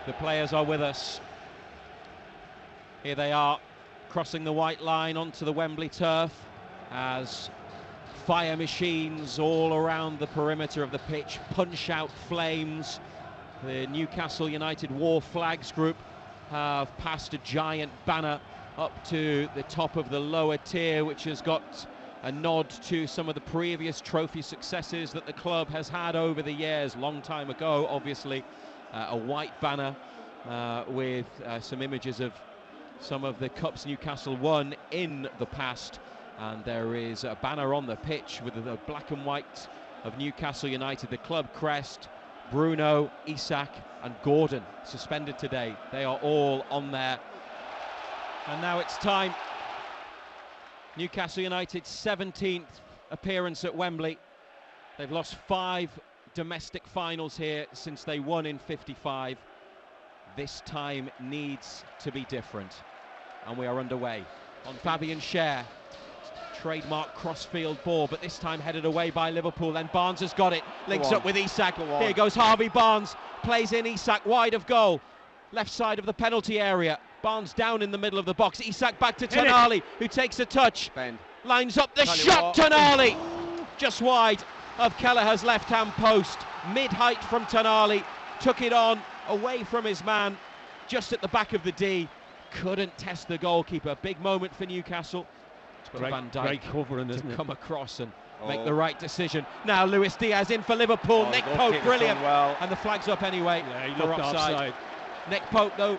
The players are with us. Here they are, crossing the white line onto the Wembley turf as fire machines all around the perimeter of the pitch punch out flames. The Newcastle United War Flags group have passed a giant banner up to the top of the lower tier, which has got a nod to some of the previous trophy successes that the club has had over the years. Long time ago, obviously, a white banner with some images of some of the cups Newcastle won in the past, and there is a banner on the pitch with the black and white of Newcastle United, the club crest. Bruno, Isak and Gordon suspended today. They are all on there. And now it's time. Newcastle United's 17th appearance at Wembley. They've lost 5 domestic finals here since they won in '55. This time needs to be different. And we are underway. On Fabian Schär. Trademark crossfield ball, but this time headed away by Liverpool. Then Barnes has got it, links up with Isak. Here goes Harvey Barnes, plays in Isak wide of goal, left side of the penalty area. Barnes down in the middle of the box. Isak back to Tonali, who takes a touch, lines up the shot. Tonali just wide of Kelleher's left-hand post, mid-height from Tonali, took it on away from his man, just at the back of the D. Couldn't test the goalkeeper. Big moment for Newcastle. Van Dijk to come across and make the right decision. Now Luis Diaz in for Liverpool. Nick Pope, brilliant. And the flag's up anyway. Yeah, he looked offside. Nick Pope, though,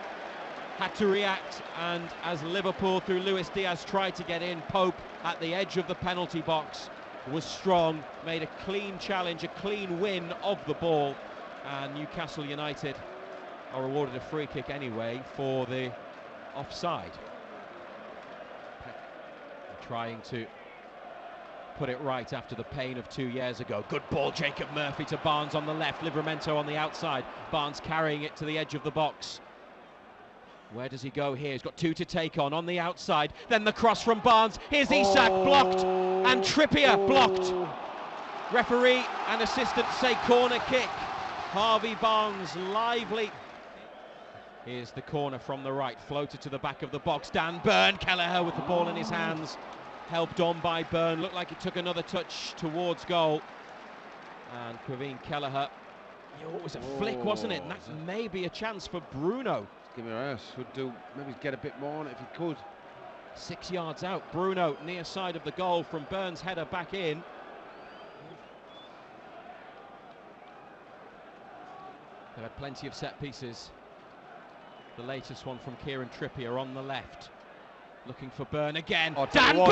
had to react, and as Liverpool, through Luis Diaz, tried to get in, Pope at the edge of the penalty box was strong, made a clean challenge, a clean win of the ball, and Newcastle United are awarded a free kick anyway for the offside. Trying to put it right after the pain of 2 years ago. Good ball, Jacob Murphy to Barnes on the left, Livramento on the outside. Barnes carrying it to the edge of the box. Where does he go here? He's got 2 to take on the outside. Then the cross from Barnes. Here's Isak, blocked, and Trippier blocked. Referee and assistant say corner kick. Harvey Barnes lively. Here's the corner from the right, floated to the back of the box. Dan Burn, Kelleher with the ball in his hands, helped on by Burn. Looked like he took another touch towards goal. And Kevin Kelleher, it was a flick, wasn't it? And that may be a chance for Bruno. Give me a rest. Would do, maybe get a bit more on it if he could. 6 yards out, Bruno near side of the goal from Burn's header back in. They've had plenty of set pieces. The latest one from Kieran Trippier on the left. Looking for Burn again. Dan Burn!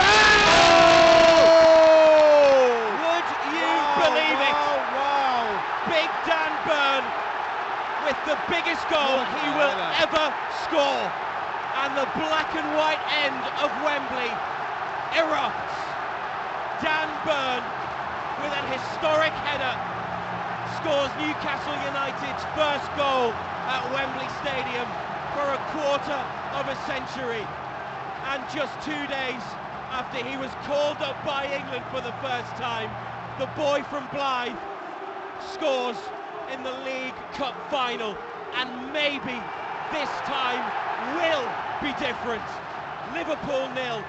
Would you believe it? Wow. Big Dan Burn with the biggest goal he will ever score. And the black and white end of Wembley erupts. Dan Burn with an historic header scores Newcastle United's first goal at Wembley Stadium for a quarter of a century, and just 2 days after he was called up by England for the first time, the boy from Blythe scores in the League Cup final, and maybe this time will be different. Liverpool 0,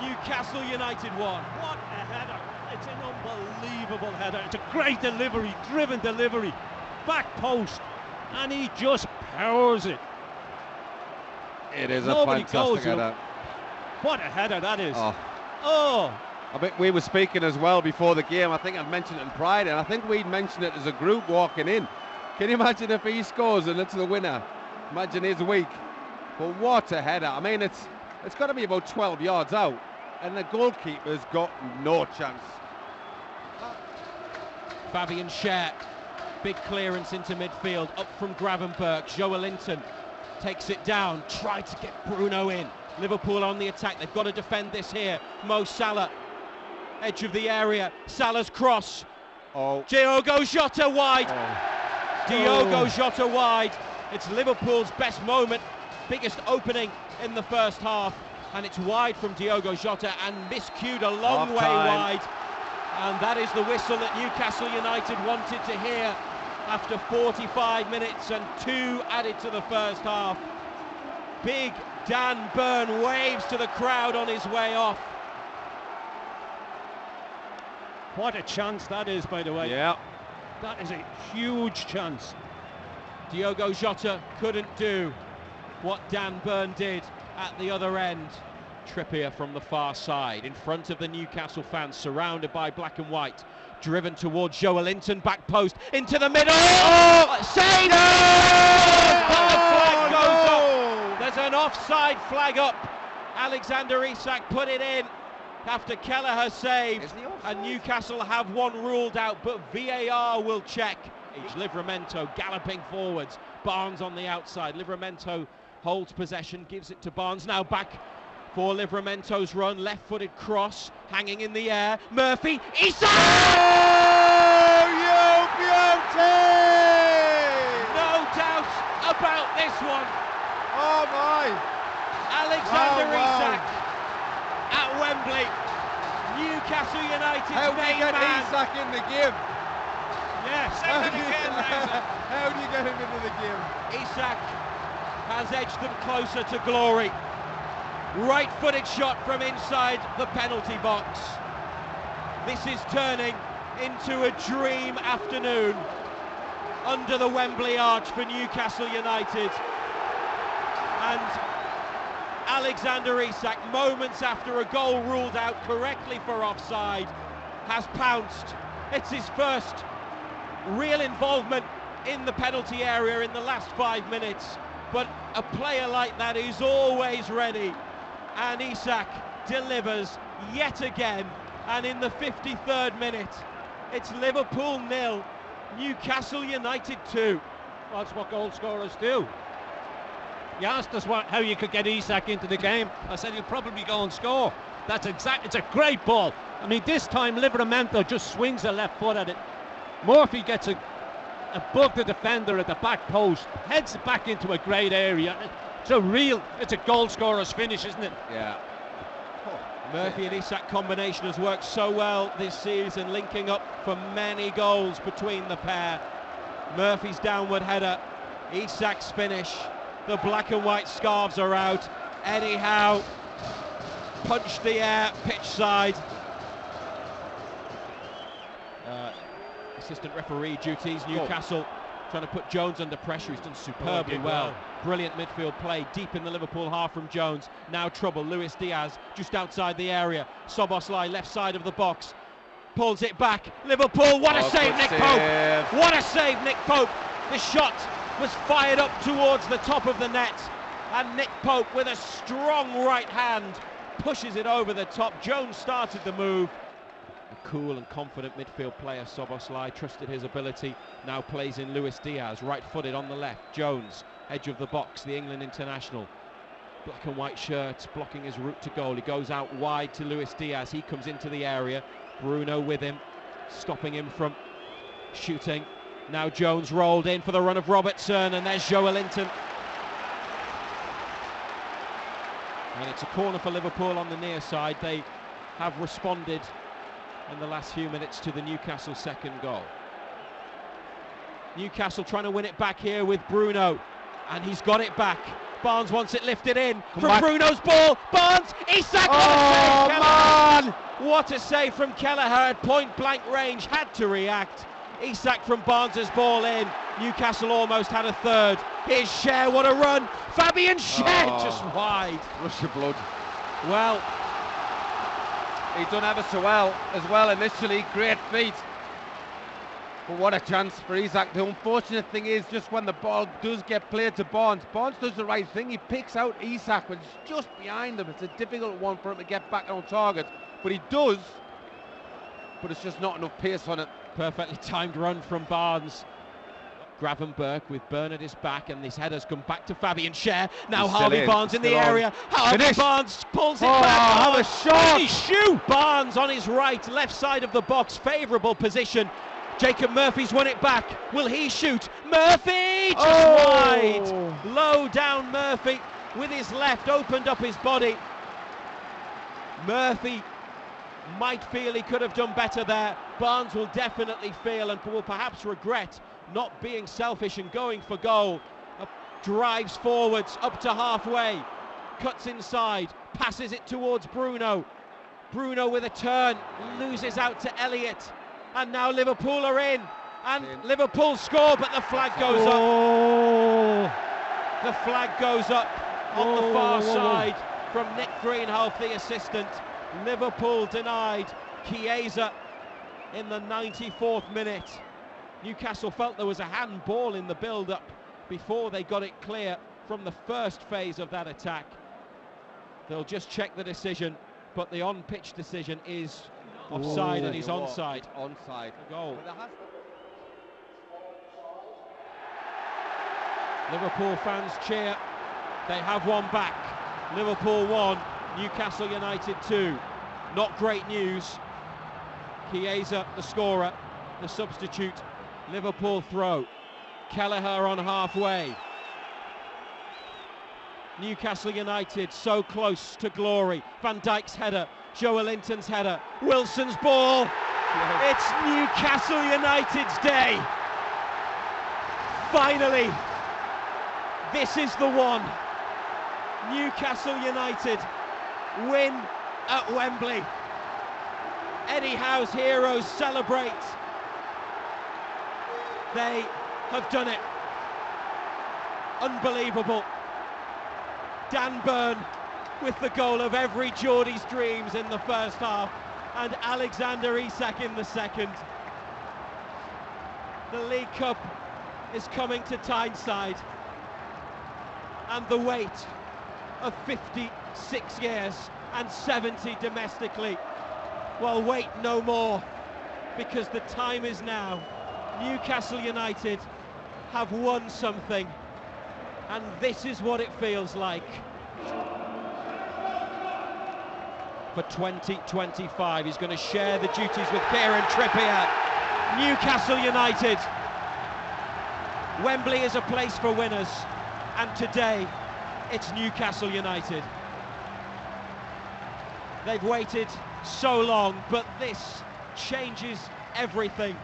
Newcastle United 1. What a header! It's an unbelievable header. It's a great delivery, driven delivery, back post, and he just powers it. It is a fantastic header. What a header that is. I think we were speaking as well before the game. I think I've mentioned it in Pride, and I think we'd mentioned it as a group walking in. Can you imagine if he scores and it's the winner? Imagine his week. But what a header. I mean, it's got to be about 12 yards out, and the goalkeeper's got no chance. Fabian Schär, big clearance into midfield, up from Gravenberch. Joelinton takes it down, tried to get Bruno in. Liverpool on the attack, they've got to defend this here. Mo Salah, edge of the area, Salah's cross. Diogo Jota wide. Diogo Jota wide. It's Liverpool's best moment, biggest opening in the first half, and it's wide from Diogo Jota and miscued a long way wide. And that is the whistle that Newcastle United wanted to hear. after 45 minutes and 2 added to the first half. Big Dan Burn waves to the crowd on his way off. What a chance that is, by the way. Yeah. That is a huge chance. Diogo Jota couldn't do what Dan Burn did at the other end. Trippier from the far side, in front of the Newcastle fans, surrounded by black and white. Driven towards Joelinton, back post, into the middle. Oh! Saved! Flag goes up. There's an offside flag up. Alexander Isak put it in after Kelleher saved, and Newcastle have one ruled out, but VAR will check. Livramento galloping forwards, Barnes on the outside. Livramento holds possession, gives it to Barnes, now back for Livramento's run, left-footed cross, hanging in the air. Murphy, Isak! Oh, you beauty! No doubt about this one. Oh my! Alexander Wow. Isak at Wembley. Newcastle United's How do you main get man. Isak in the game? Yes. How do you get him into the game? Isak has edged them closer to glory. Right-footed shot from inside the penalty box. This is turning into a dream afternoon under the Wembley arch for Newcastle United. And Alexander Isak, moments after a goal ruled out correctly for offside, has pounced. It's his first real involvement in the penalty area in the last 5 minutes. But a player like that is always ready. And Isak delivers yet again, and in the 53rd minute, it's Liverpool 0, Newcastle United 2. That's what goal scorers do. You asked us how you could get Isak into the game. I said he'll probably go and score. It's a great ball. I mean, this time Livramento just swings a left foot at it. Murphy gets a bug the defender at the back post, heads it back into a great area. It's a goal scorer's finish, isn't it? Yeah. Murphy and Isak combination has worked so well this season, linking up for many goals between the pair. Murphy's downward header, Isak's finish. The black and white scarves are out. Eddie Howe punched the air, pitch side. Assistant referee duties, Newcastle trying to put Jones under pressure. He's done superbly well. Brilliant midfield play deep in the Liverpool half from Jones. Now trouble, Luis Diaz just outside the area. Szoboszlai left side of the box, pulls it back. Liverpool, what a save, Nick Pope! What a save, Nick Pope! The shot was fired up towards the top of the net, and Nick Pope with a strong right hand pushes it over the top. Jones started the move. A cool and confident midfield player, Szoboszlai, trusted his ability, now plays in Luis Diaz, right-footed on the left. Jones, edge of the box, the England international. Black and white shirts, blocking his route to goal. He goes out wide to Luis Diaz, he comes into the area. Bruno with him, stopping him from shooting. Now Jones rolled in for the run of Robertson, and there's Joelinton. And it's a corner for Liverpool on the near side. They have responded in the last few minutes to the Newcastle second goal. Newcastle trying to win it back here with Bruno, and he's got it back. Barnes wants it lifted in from Bruno's ball. Barnes, Isak! Oh man! What a save from Kelleher at point blank range, had to react. Isak from Barnes's ball in. Newcastle almost had a third. Here's Schär, what a run! Fabian Schär just wide. Rush of blood. Well, he's done ever so well as well initially, great feet. But what a chance for Isak. The unfortunate thing is, just when the ball does get played to Barnes, Barnes does the right thing. He picks out Isak, but it's just behind him. It's a difficult one for him to get back on target, but he does. But it's just not enough pace on it. Perfectly timed run from Barnes. Gravenberch with Burn at his back, and this header's come back to Fabian Schär. Now Harvey Barnes in the area. Harvey Barnes pulls it back. Have a shot! Shoot! Barnes on his right, left side of the box, favourable position. Jacob Murphy's won it back. Will he shoot? Murphy just wide. Low down Murphy with his left, opened up his body. Murphy might feel he could have done better there. Barnes will definitely feel and will perhaps regret not being selfish and going for goal. Drives forwards up to halfway, cuts inside, passes it towards Bruno. Bruno with a turn, loses out to Elliott, and now Liverpool are in, and Liverpool score, but the flag goes up. The flag goes up on the far side from Nick Greenhalgh, the assistant. Liverpool denied. Chiesa in the 94th minute. Newcastle felt there was a handball in the build-up before they got it clear from the first phase of that attack. They'll just check the decision, but the on-pitch decision is offside, and he's onside. Onside. A goal. Liverpool fans cheer. They have one back. Liverpool 1, Newcastle United 2. Not great news. Chiesa, the scorer, the substitute. Liverpool throw. Kelleher on halfway. Newcastle United so close to glory. Van Dijk's header, Joelinton's header, Wilson's ball. It's Newcastle United's day. Finally, this is the one. Newcastle United win at Wembley. Eddie Howe's heroes celebrate. They have done it. Unbelievable. Dan Burn with the goal of every Geordie's dreams in the first half, and Alexander Isak in the second. The League Cup is coming to Tyneside, and the weight of 56 years and 70 domestically, well, wait no more, because the time is now. Newcastle United have won something, and this is what it feels like. For 2025, he's going to share the duties with Kieran Trippier. Newcastle United. Wembley is a place for winners, and today it's Newcastle United. They've waited so long, but this changes everything.